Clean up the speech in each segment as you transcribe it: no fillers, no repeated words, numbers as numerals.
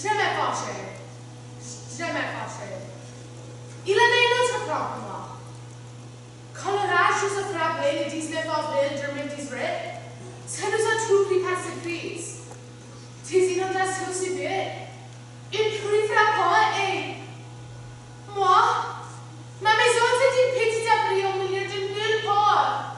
Jamais fâché. Jamais fâché. Il avait un autre plan que moi. Quand le rage nous a frappé le 19 avril 2018, ça nous a tout pris par surprise. Des inondations subites, une pluie frappante et... moi, ma maison était une petite abri au milieu de nulle part.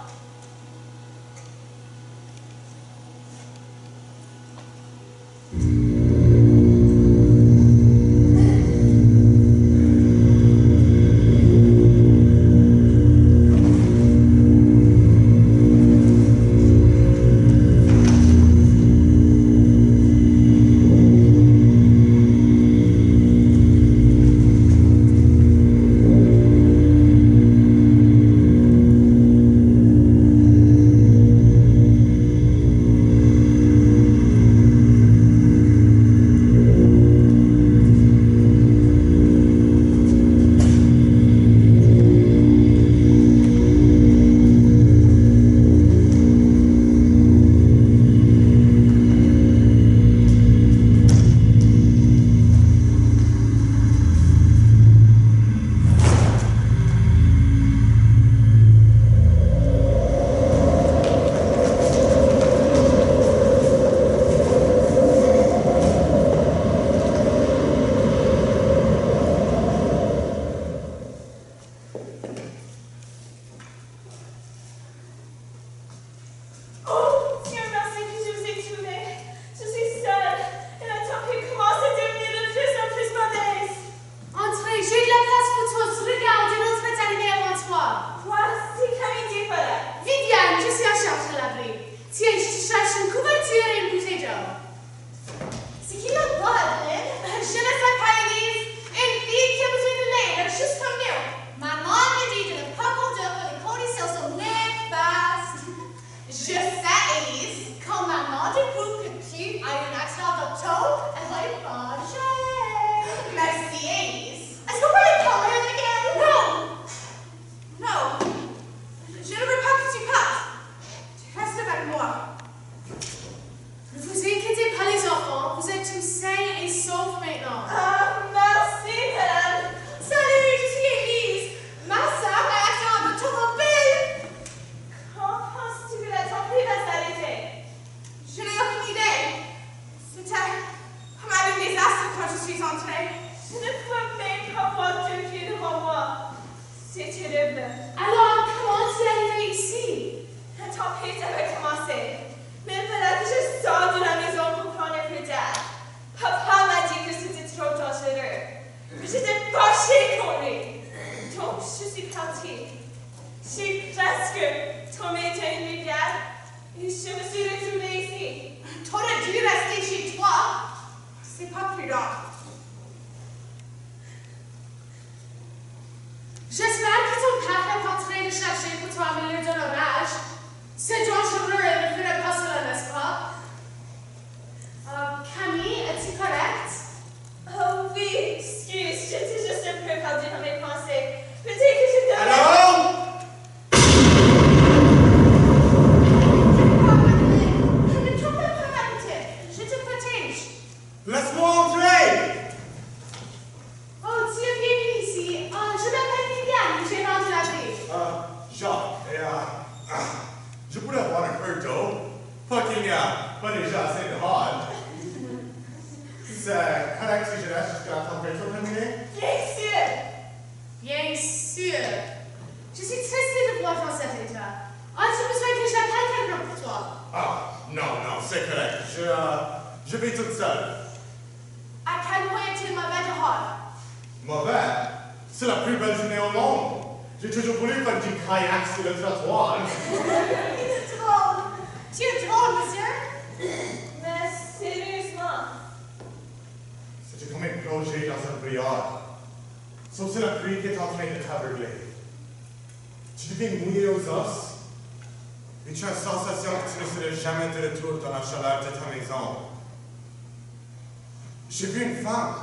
J'ai vu une femme.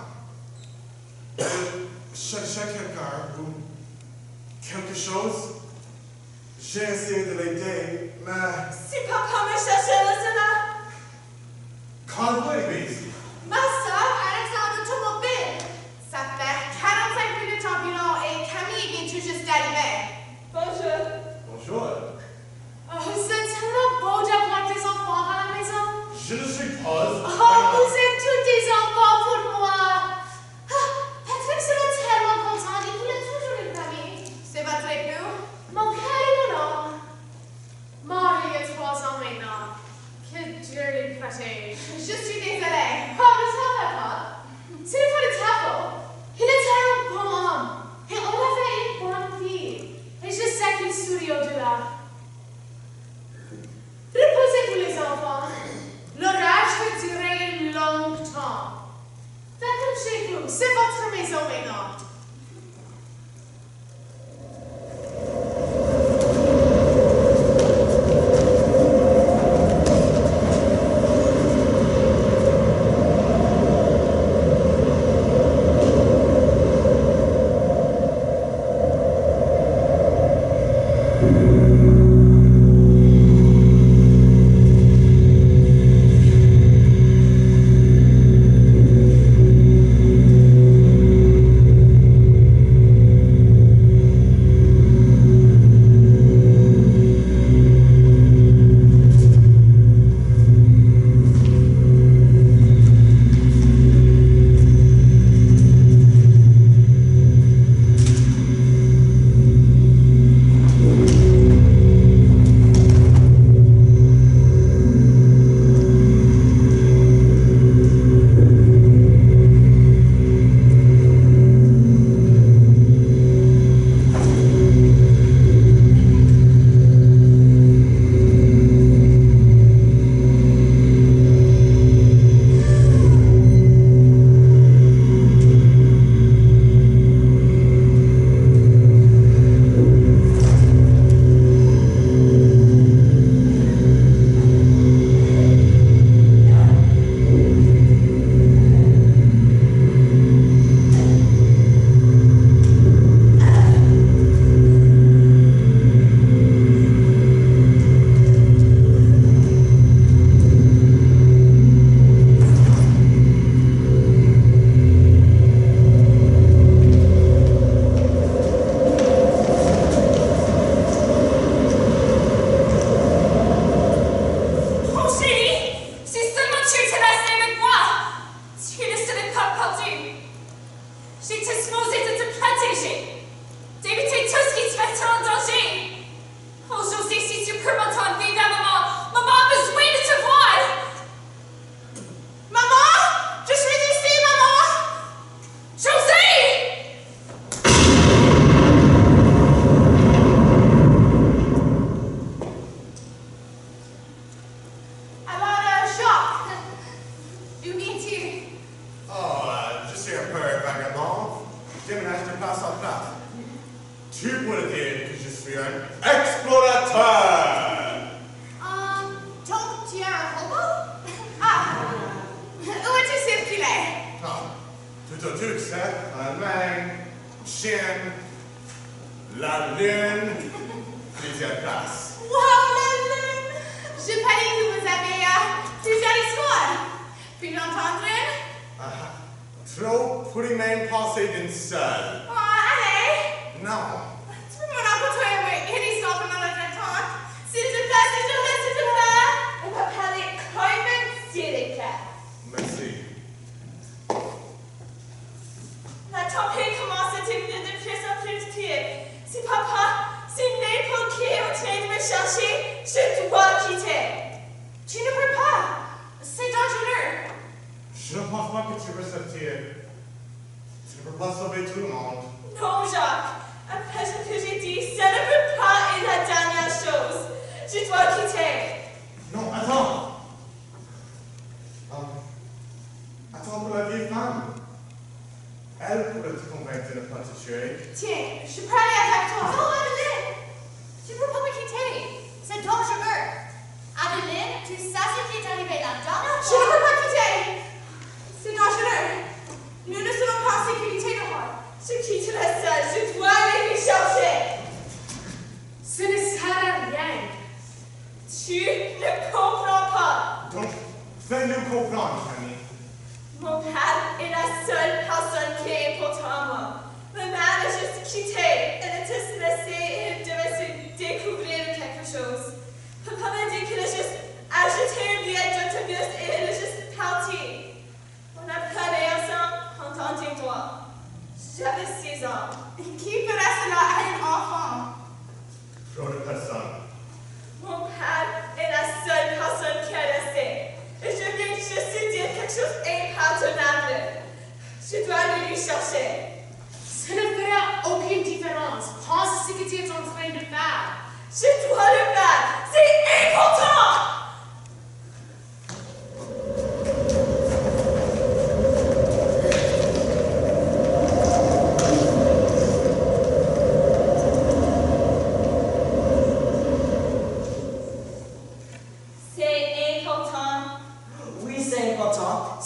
Elle cherchait quelqu'un ou quelque chose. J'ai essayé de l'aider, mais... Si papa me cherchait là, cela. Quand vous arrivez ici? Ma soeur, Alex maison maintenant.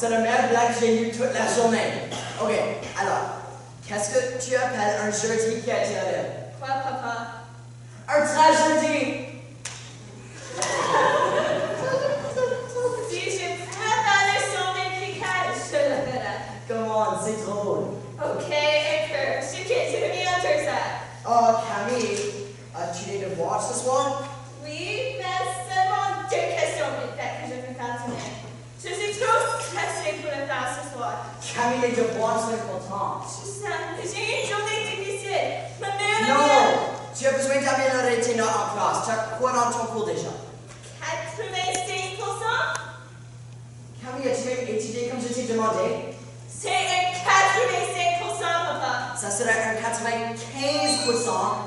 c'est la meilleure blague que j'ai eue toute la journée. Ok, alors, qu'est-ce que tu appelles un jeudi qui a été là? Quoi, papa? Un tragédie! Si je prépare le son efficace, je le ferai. Come on, c'est drôle. Ok, écoute, je quitte, je reviens à tout ça. Oh, Camille, as-tu des devoirs ce soir? Oui, mais seulement 2 questions vite fait que je peux faire demain. Je suis trop stressée pour le faire ce soir. Camille, les devoirs sont importants. Je sais, j'ai une journée difficile. Ma mère Non! Tu as besoin d'améliorer tes notes en classe. Tu as quoi dans ton cours déjà? 85%? Camille, as-tu même étudié comme je t'ai demandé? C'est un 85%, papa. Ça serait un 95%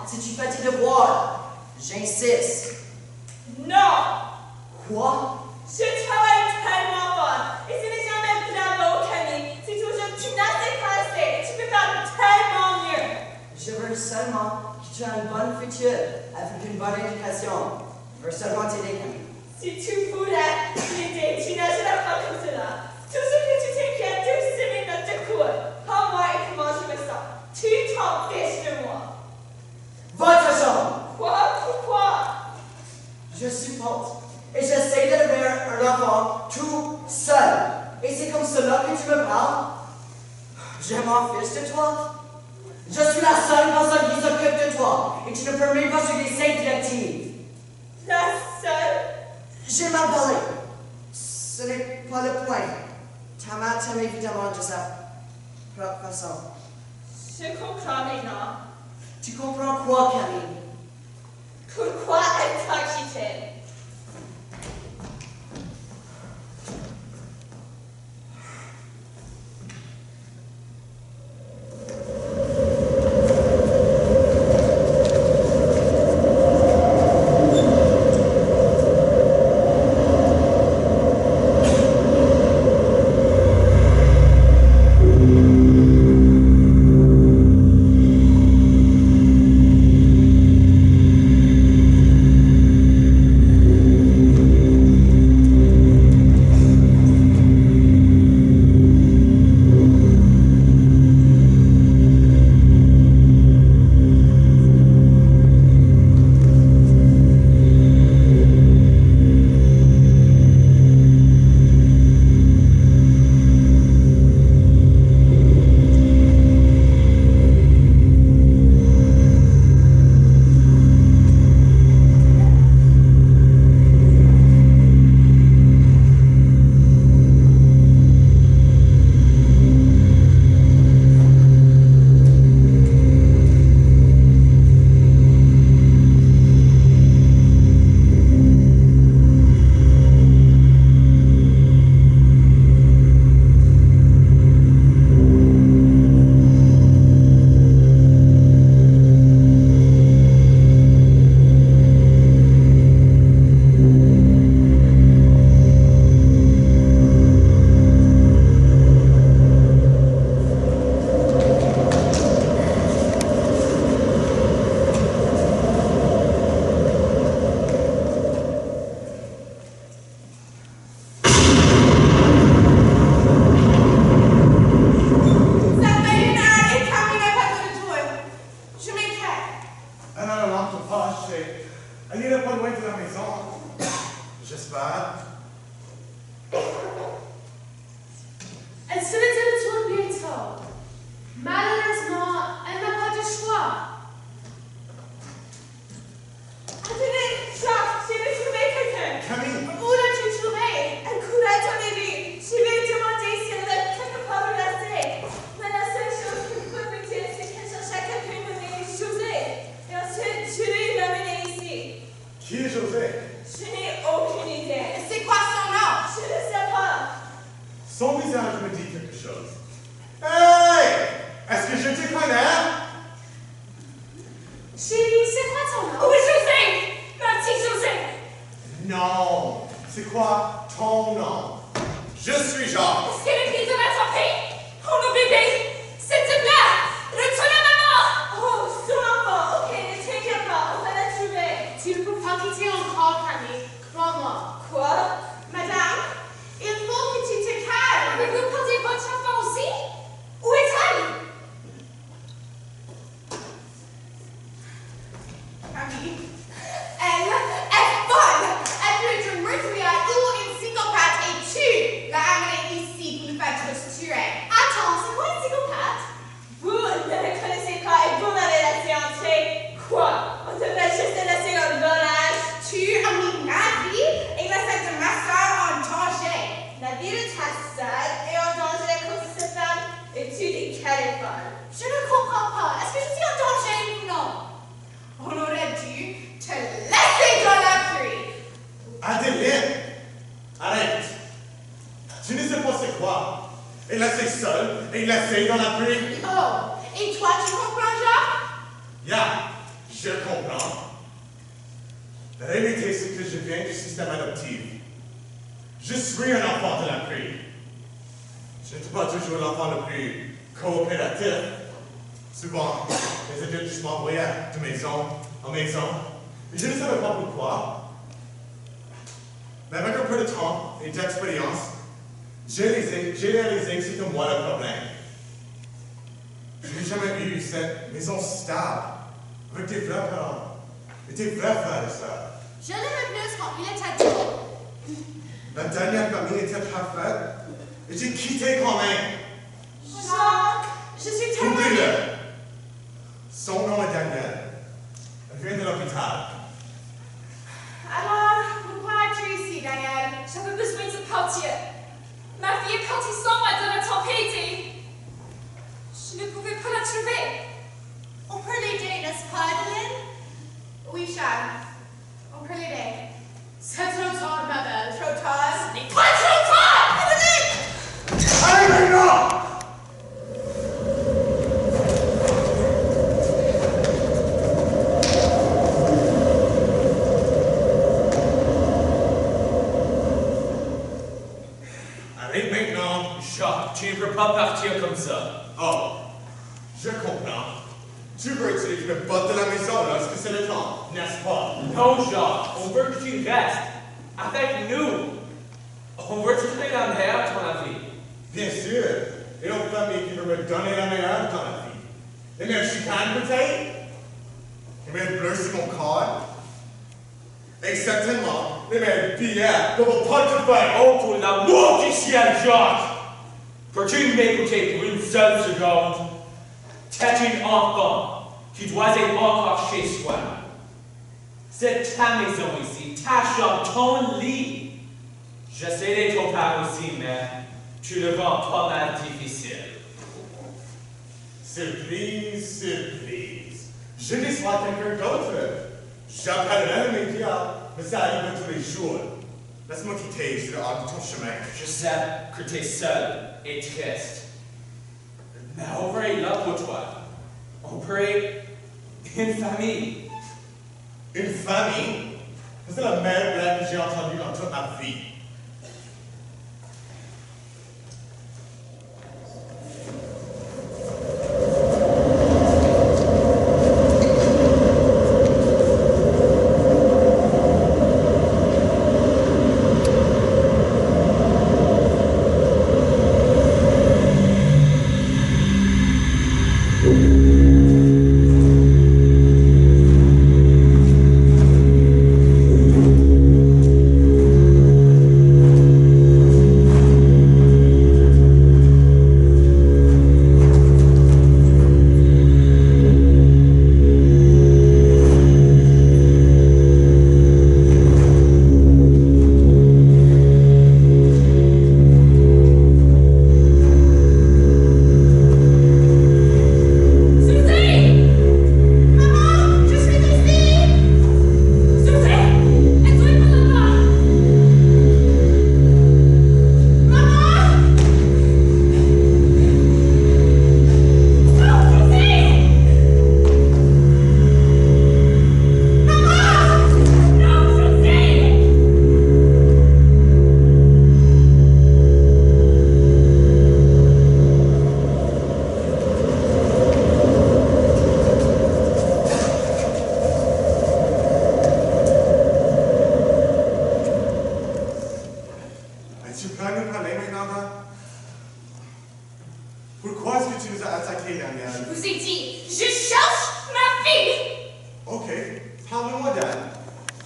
si tu fais tes devoirs. J'insiste. Non! Quoi? Je travaille tellement fort. Et ce n'est jamais bravo, Camille. C'est toujours tu n'as pas assez. Tu peux faire tellement mieux. Je veux seulement que tu aies une bonne future avec une bonne éducation. Je veux seulement t'aider, Camille. Si tu voulais m'aider, tu n'agirais pas comme cela. Tout ce que tu t'inquiètes, c'est mes notes de cours. Pas moi et comment je me sens. Tu t'en fiches de moi. Votre chambre! Quoi? Pourquoi? Je supporte. Et j'essaie d'élever un enfant tout seul. Et c'est comme cela que tu me parles? Je m'en fiche de toi. Je suis la seule personne qui s'occupe de toi. Et tu ne peux même pas suivre ces directives. La seule? Je m'appelle. Ce n'est pas le point. Ta mère t'aime évidemment de sa propre façon. Je comprends maintenant. Tu comprends quoi, Camille? Pourquoi elle t'a quitté? Son visage me dit quelque chose. Hey! Est-ce que je te connais? Chérie, c'est quoi ton nom? Oui, José! Ma petite José! Non. C'est quoi ton nom? Je suis Jacques. Est-ce que le fils de notre fille? Oh, nos bébés! C'est une blague! Retourne à maman! Oh, son enfant! Ok, ne t'inquiète pas, on va la trouver. Tu ne peux pas quitter encore, Camille. Crois-moi. Quoi? Madame? Il faut que tu te calmes. et laissé seul, et laissé dans la pluie. Oh, et toi, tu comprends, Jacques? Je comprends. La réalité, c'est que je viens du système adoptif. Je suis un enfant de la pluie. Je n'étais pas toujours l'enfant le plus coopératif. Souvent, les adultes m'envoyaient de maison en maison. Et je ne savais pas pourquoi. Mais avec un peu de temps et d'expérience, j'ai réalisé que c'était moi le problème. Je n'ai jamais eu cette maison stable, avec des vrais parents, et des vrais frères et sœurs. Je l'ai retenu quand il était tôt. La dernière famille était parfaite, et j'ai quitté quand même. Jacques, je suis tellement... Oubliez-le. Son nom est Daniel. Elle vient de l'hôpital. Alors, pourquoi es-tu ici, Daniel? J'avais besoin de partir. Ma fille est partie sans moi dans la tempête. Je ne pouvais pas la trouver. On peut l'aider, n'est-ce pas, Adeline? Oui, Charles. On peut l'aider. C'est trop tard, ma belle. Trop tard? Ce n'est pas trop tard! Adeline! Allez maintenant! Allez maintenant! Jacques, tu ne peux pas partir comme ça. Oh, je comprends. Tu veux que tu me bottes de la maison lorsque c'est le temps, n'est-ce pas? Non, Jacques, on veut que tu restes avec nous. On veut te donner la meilleure dans la vie. Bien sûr. Et une famille qui veut me donner la meilleure dans la vie. Les mêmes chicanes peut-être? Les mêmes bleus sur mon corps? Et certainement, les mêmes billets de vos portefeuilles. Oh, pour l'amour du ciel, Jacques! Peux-tu m'écouter pour une seule seconde? T'es un enfant qui doit être encore chez soi. C'est ta maison ici, ta chambre, ton lit. J'essaie d'être ton père aussi, mais tu le rends pas mal difficile. Surprise, surprise. Je déçois quelqu'un d'autre. J'appellerai le média, mais ça arrive tous les jours. Laisse-moi quitter sur le hors de ton chemin. Je sais que tu es seul et triste. Mais on peut être là pour toi. On peut être une famille. Une famille? C'est la meilleure blague que j'ai entendue dans toute ma vie. Pourquoi est-ce que tu nous as attaqués, Daniel? Je vous ai dit, je cherche ma fille! Ok, parle-moi d'elle.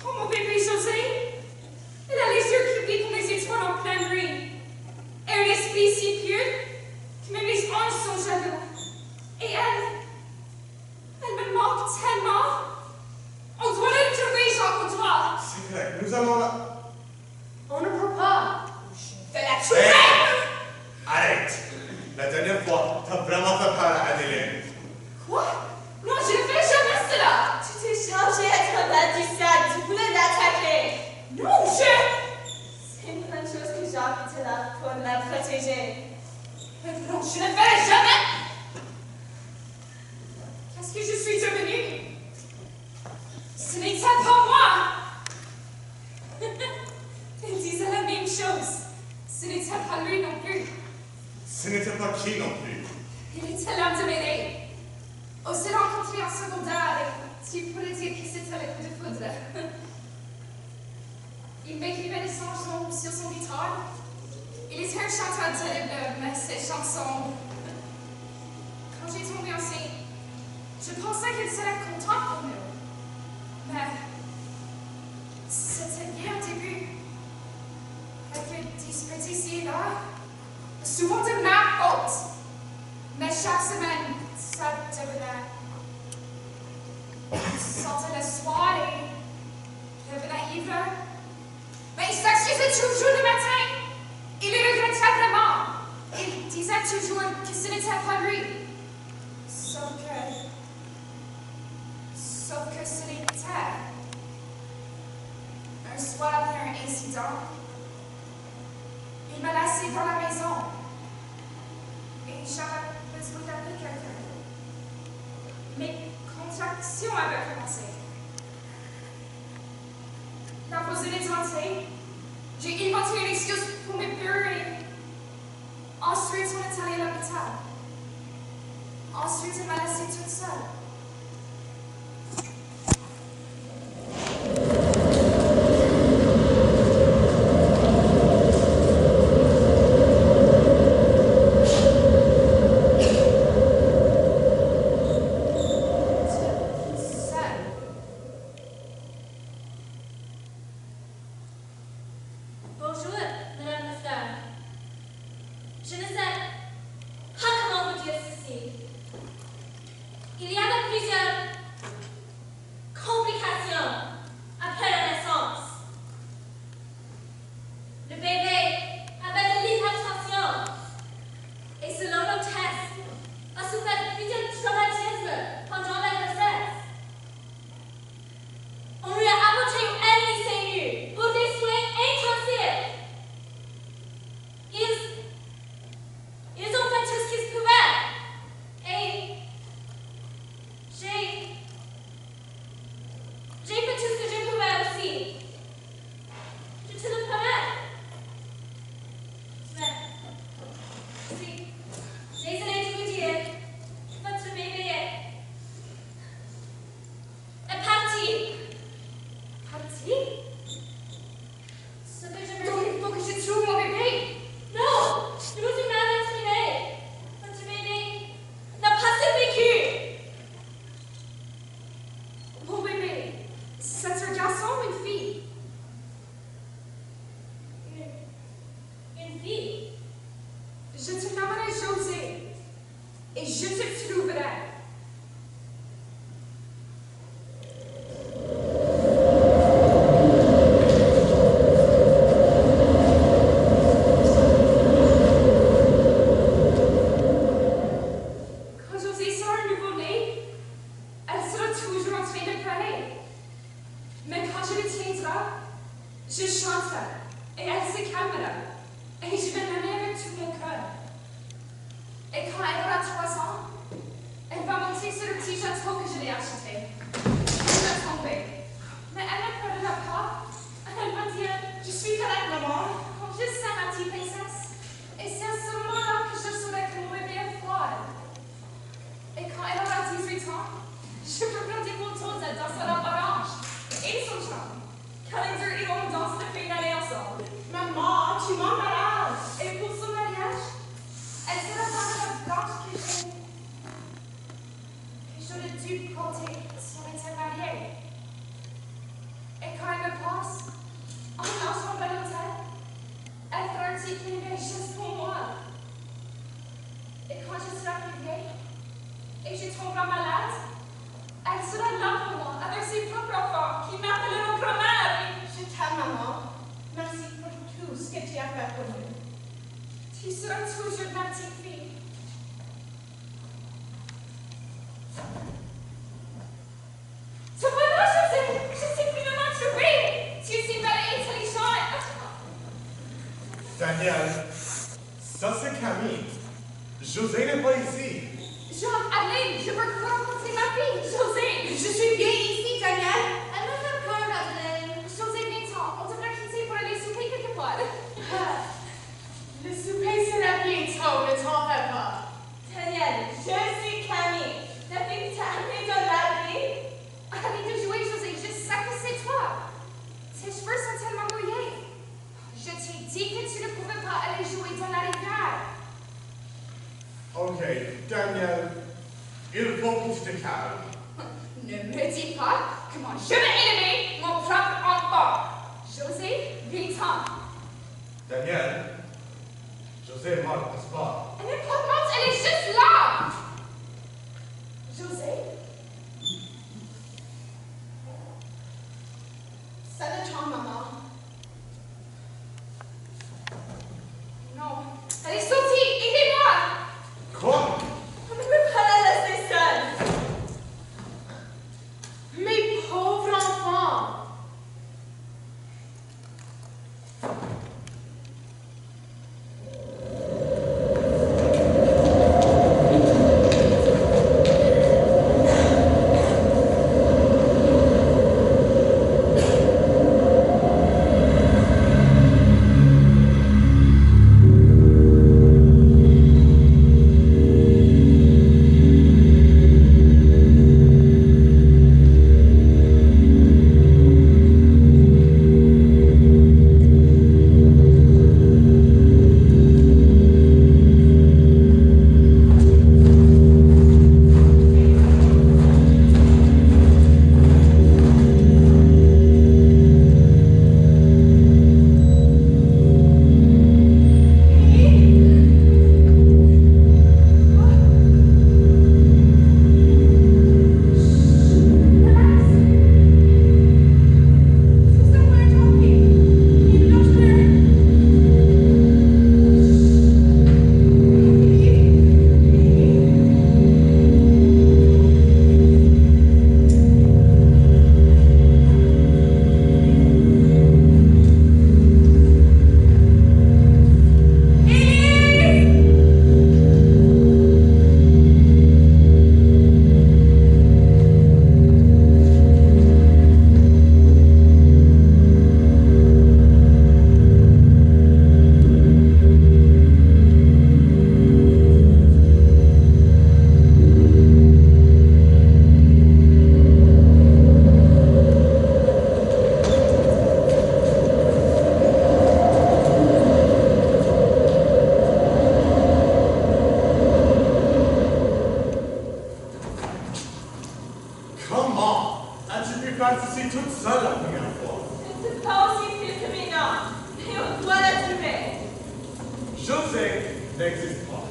Oh, mon bébé José! Elle a les yeux qui brillent comme les étoiles en pleine nuit. Et un esprit si pur que même les anges sont jaloux. Et elle me manque tellement. On doit la trouver, Jacques, on doit. C'est vrai, nous allons la... On ne peut pas. Je vais la trouver! Arrête! La dernière fois, t'as vraiment fait peur à Adeline. Quoi? Non, je ne fais jamais cela! Tu t'es chargé d'être là du sac, tu voulais l'attaquer! Non, c'est une bonne chose que Jacques était là pour la protéger. Mais non, je ne le ferai jamais! Qu'est-ce que je suis devenue? Ce n'était pas moi! Il disait la même chose. Ce n'était pas lui non plus. Ce n'était pas qui non plus. Il était l'homme de mêlée. On s'est rencontrés en secondaire et tu pourrais dire que c'était le coup de foudre. Il m'écrivait des chansons sur son guitare. Il était un chanteur terrible, mais ses chansons... Quand j'ai tombé enceinte, je pensais qu'il serait content pour nous. Mais... c'était bien au début. Quelques disputes ici et là. Souvent de ma faute. Mais chaque semaine, ça devenait... Il sortait le soir et devenait ivre. Mais il s'excusait toujours le matin. Il le regrettait vraiment. Il disait toujours que ce n'était pas lui. Sauf que ce n'était. Un soir, il y a un incident. Il m'a laissé dans la maison. Et j'avais besoin d'appeler quelqu'un. Mes contractions avaient commencé. La pause est tentée. J'ai inventé une excuse pour me pleurer. Ensuite, on est allé à l'hôpital. Ensuite, il m'a laissée toute seule. Bonjour, Madame Lester. Je ne sais pas comment vous dire ceci. Il y avait plusieurs complications après la naissance. Le bébé avait de l'hypertension et selon nos tests, a souffert de plusieurs traumatismes pendant la grossesse. On lui a apporté une NICU pour des soins intensifs. Ils ont fait tout ce qu'ils pouvaient. Et j'ai fait tout ce que je pouvais aussi. Je te le promets. Mais, si, désolée de vous dire, votre bébé est parti. Parti? Ce que je veux Donc, dire. il faut que je trouve mon bébé. Non, je vous ai mal exprimé. Votre bébé n'a pas survécu. Mon bébé, c'est un garçon ou une fille? Une fille. Je te nommerai José et je te trouverai. Quand José sera un nouveau-né, elle sera toujours en train de pleurer. Mais quand je le tiendrai, je chanterai et elle se calmera. Et je vais l'aimer avec tout mon cœur. Et quand elle aura 3 ans, elle va monter sur le petit château que je l'ai acheté. Elle va tomber. Mais elle ne pleurera pas. Elle va dire, je suis correcte, maman. Comme je sais, ma petite princesse. Et c'est à ce moment-là que je saurai que mon bébé est froid. Et quand elle aura 18 ans, je prendrai des photos d'elle dans sa robe orange et son charme. Car les deux iront danser le pays d'aller ensemble. Maman, tu m'embarrasses. Et pour son mariage, elle sera dans la robe blanche que j'aurais dû porter si on était mariés. Et quand elle me passe, en lançant un bel hôtel, elle fera un petit clin juste pour moi. Et quand je serai plus vieille, et je tomberai malade, elle sera là pour moi, avec ses propres enfants, qui m'appelleront grand-mère. Je t'aime, maman. Merci pour tout ce que tu as fait pour nous. Tu seras toujours ma petite fille. Te voilà, je sais plus comment trouver. Tu es si belle et intelligente. Daniel, ça c'est Camille. José n'est pas ici. Jean-Alain, je veux rencontrer ma fille, José. Je suis bien ici, Daniel. Elle me fait peur, Madeleine. José, viens-t'en, on devrait quitter pour aller souper quelque part. Le souper sera bientôt, ne t'en fais pas. Daniel, je suis Camille. La fille t'a amenée dans la vie. Arrête de jouer, José, je sais que c'est toi. Tes cheveux sont tellement mouillés. Je t'ai dit que tu ne pouvais pas aller jouer dans la rivière. Ok, Daniel, il faut que tu te calmes. Ne me dis pas comment je vais élever mon propre enfant. José, viens-t'en. Daniel, José est mort, n'est-ce pas? Elle n'est pas morte, elle est juste là. José? Ça dépend, maman. Non, elle est sortie, aidez-moi. Quoi? On ne peut pas la laisser seule. Mes pauvres enfants. Fantasy toute seule la première fois. C'est pas aussi pire que maintenant. Et on doit la trouver. José n'existe pas.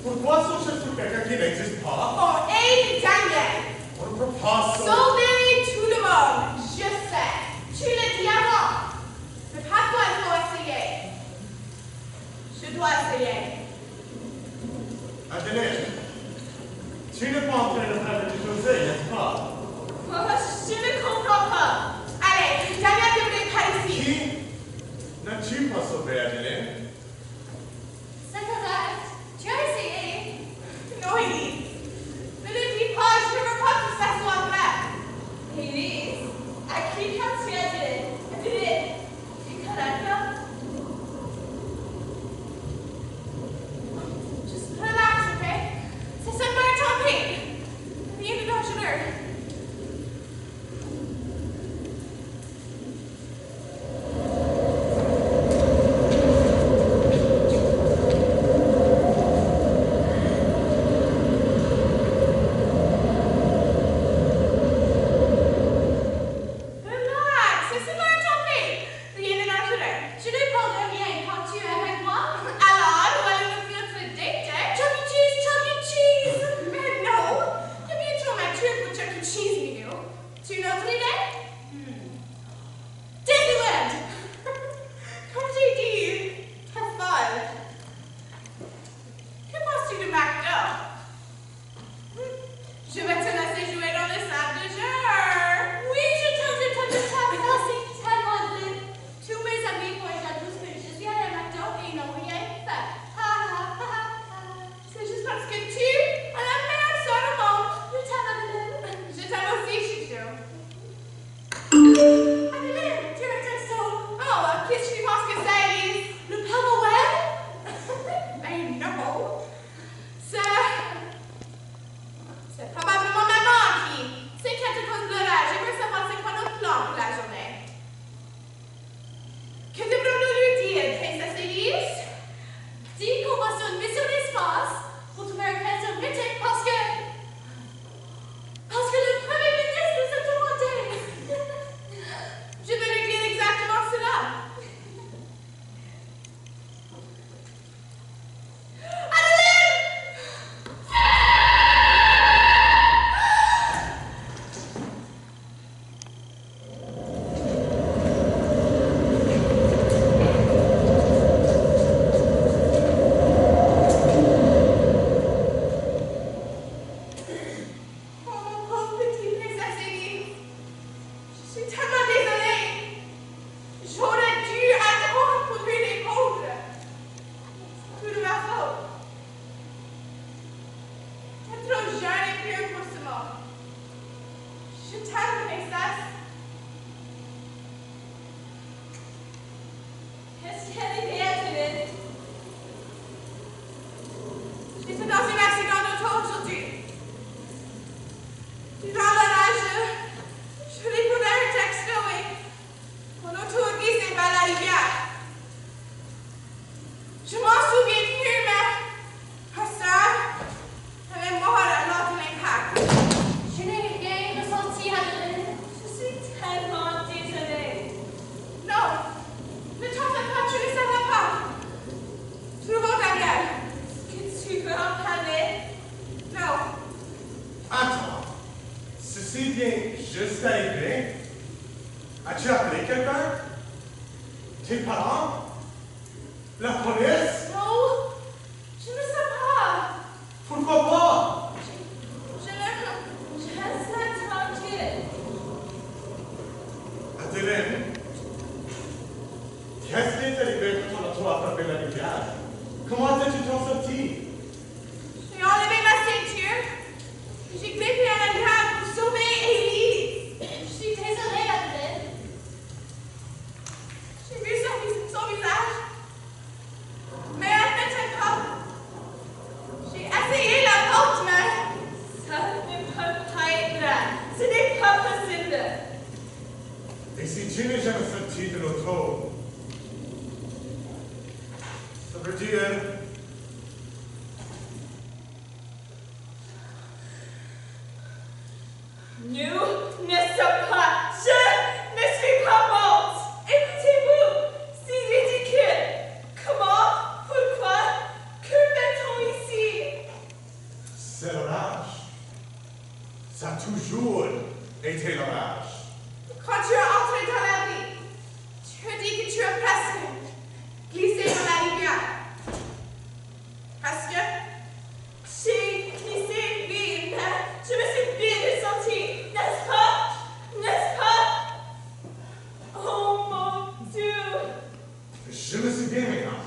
Pourquoi chercher sur quelqu'un qui n'existe pas? On aide Daniel. On ne peut pas sauver. Sauver tout le monde. Je sais. Tu le dis avant. Mais parfois, il faut essayer. Je dois essayer. Adeline, tu n'es pas en train de faire de José, n'est-ce pas? Oh, je ne comprends pas. Allez, Daniel devrait pas ici. Qui n'as-tu pas sauvé, Adeline? C'est correct. Tu as essayé. Non, Elise. Ne le dis pas, je ne veux pas que ça soit vrai. Tes parents? La police? Non, je ne sais pas. Pourquoi pas? Je reste tranquille. Adeline, qu'est-ce qui est arrivé quand on a trop attrapé la rivière? Comment as-tu t'en sorti? J'ai enlevé ma ceinture. J'ai grippé à la grappe pour sauver Elise. Je suis désolée, Adeline. J'ai vu son visage. Mais elle n'était pas. J'ai essayé la porte, mais ça ne peut pas être vrai. Ce n'est pas possible. Et si tu n'es jamais sorti de l'auto, ça veut dire... Nous ne sommes pas. Je ne suis pas morte. Écoutez-vous, c'est ridicule. Comment? Pourquoi? Que fait-on ici? C'est l'orage. Ça a toujours été l'orage. Quand tu es entré dans la vie, tu as dit que tu as presque glissé dans la rivière. Presque? J'ai glissé, oui, mais je me suis bien ressentie, n'est-ce pas? N'est-ce pas? Oh mon Dieu! Je me souviens maintenant.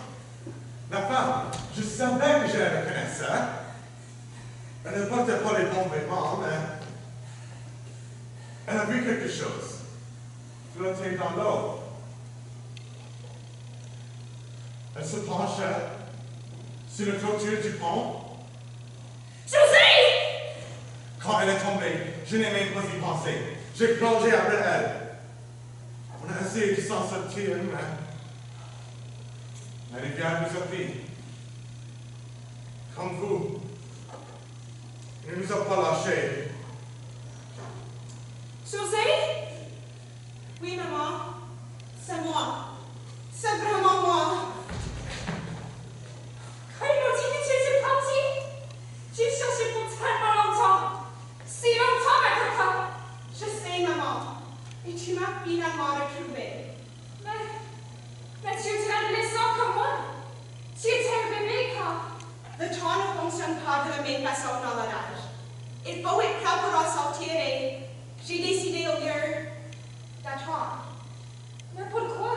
La femme, je savais que je la reconnaissais. Elle ne portait pas les bons vêtements, mais elle a vu quelque chose. Flotter dans l'eau. Elle se penchait sur le clôture du pont. José! Quand elle est tombée, je n'ai même pas y pensé. J'ai plongé après elle. On a essayé de s'en sortir, mais la rivière nous a pris. Comme vous. Il ne nous a pas lâchés. José? Oui, maman. C'est moi. C'est vraiment moi. Quand ils m'ont dit que tu étais partie, j'ai cherché pour tellement longtemps. Si longtemps, ma papa. Je sais, maman. Et tu m'as finalement retrouvée. Mais tu étais adolescent comme moi. Tu étais un bébé quand. Le temps ne fonctionne pas de la même façon dans l'âge. Il faut être prêt pour en sortir et j'ai décidé au lieu d'attendre. Mais pourquoi?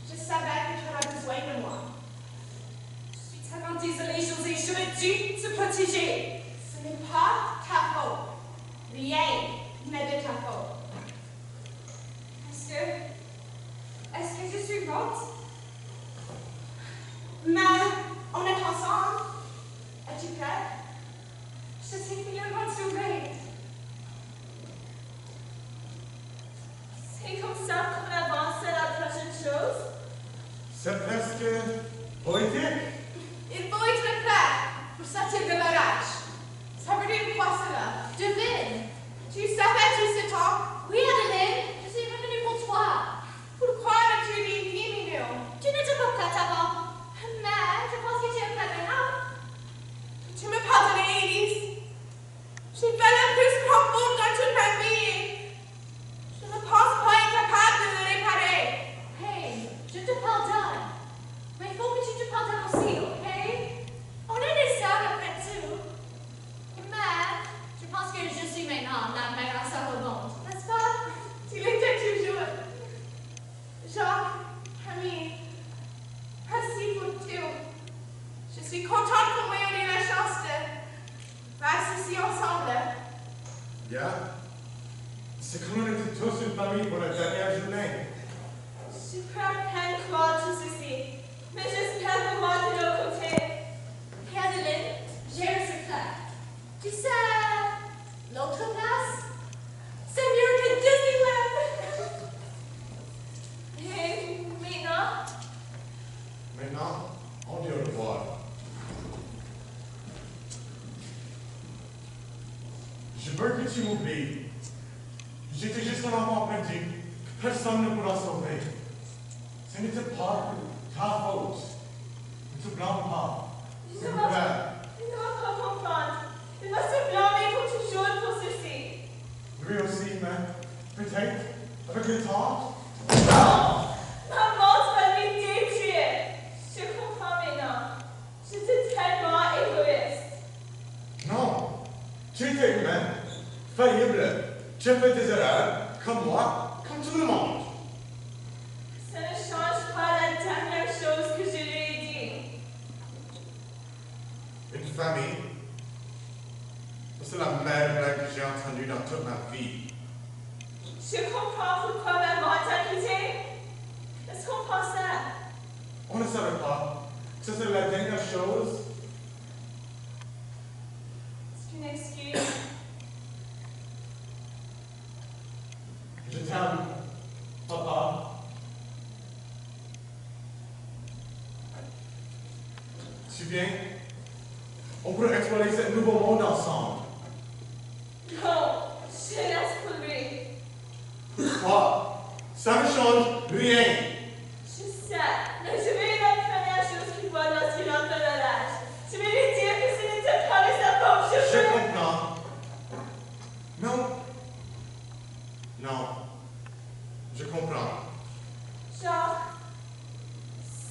Je savais que tu aurais besoin de moi. Je suis tellement désolée, José. J'aurais dû te protéger. Ce n'est pas ta faute. Rien n'est de ta faute. Est-ce que je suis morte? Mais on est ensemble. Es-tu prête? Je t'ai finalement sauvée. C'est comme ça qu'on avance à la prochaine chose. C'est presque poétique. Il faut être prêt pour sortir de l'orage. Ça veut dire quoi cela? Devine. Tu savais tout ce temps? Oui, Adeline, je suis revenue pour toi. Pourquoi n'as-tu rien dit, Minou? Tu n'étais pas prête avant. Mais je pense que tu es prête maintenant. Tu me pardonnes, Elise. J'ai fait le plus grand faute dans toute ma vie. Je ne pense pas être capable de le réparer. Hey, je te pardonne. Mais il faut que tu te pardonnes aussi, ok? On est des sœurs après tout. Mais je pense que je suis maintenant la meilleure sœur au monde, n'est-ce pas? Tu l'étais toujours. Jacques, Camille, merci pour tout. Je suis contente qu'on m'ait donné la chance de faire ceci ensemble. Yeah. C'est comme on était tous une famille pour la dernière journée. Je suis prête à croire tout ceci, mais j'espère le voir de l'autre côté. Hey, Adeline, j'ai un secret. Tu sais, l'autre place, c'est mieux que Disneyland. Et maintenant, Maintenant, on dit au revoir. Je veux que tu m'oublies. J'étais juste un enfant perdu que personne ne pourra sauver. Ce n'était pas ta faute. Ne te blâme pas. il C'est ne va vrai. pas comprendre. Il va se blâmer pour toujours pour ceci. Lui aussi, mais peut-être, avec le temps, Non! Ma mort va faillible. Tu fais des erreurs, comme moi, comme tout le monde. Ça ne change pas la dernière chose que je lui ai dit. Une famille, c'est la meilleure blague que j'ai entendue dans toute ma vie. Je comprends pourquoi maman t'a quitté. Est-ce qu'on pense ça? On ne savait pas. Ça, c'est la dernière chose. C'est une excuse. Je t'aime, papa. Tu viens? On pourrait explorer ce nouveau monde ensemble. Non, je laisse pour lui. Pourquoi? Ça ne change rien. Je sais, mais je vais la première chose qu'il voit lorsqu'il entre dans l'âge. Je vais lui dire que ce n'était pas de sa propre Je cheveux. comprends. Non. Non. Je comprends. Genre,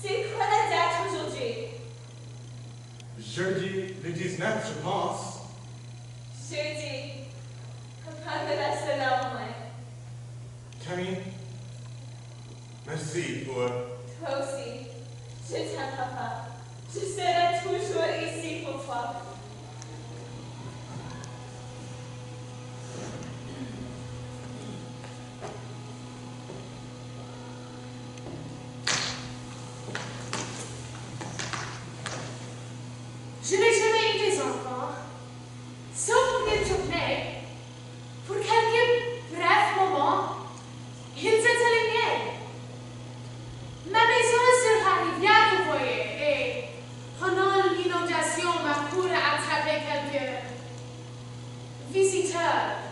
c'est quoi la date aujourd'hui? Jeudi le 19, je pense. Jeudi. Papa me laisse là au moins. Camille, merci pour... Toi aussi. Je t'aime, papa. Je serai toujours ici pour toi. Je n'ai jamais eu des enfants, sauf pour une journée. Pour quelques brefs moments, ils étaient les miens. Ma maison est sur la rivière, vous voyez, et pendant l'inondation, ma cour a attrapé quelques visiteurs.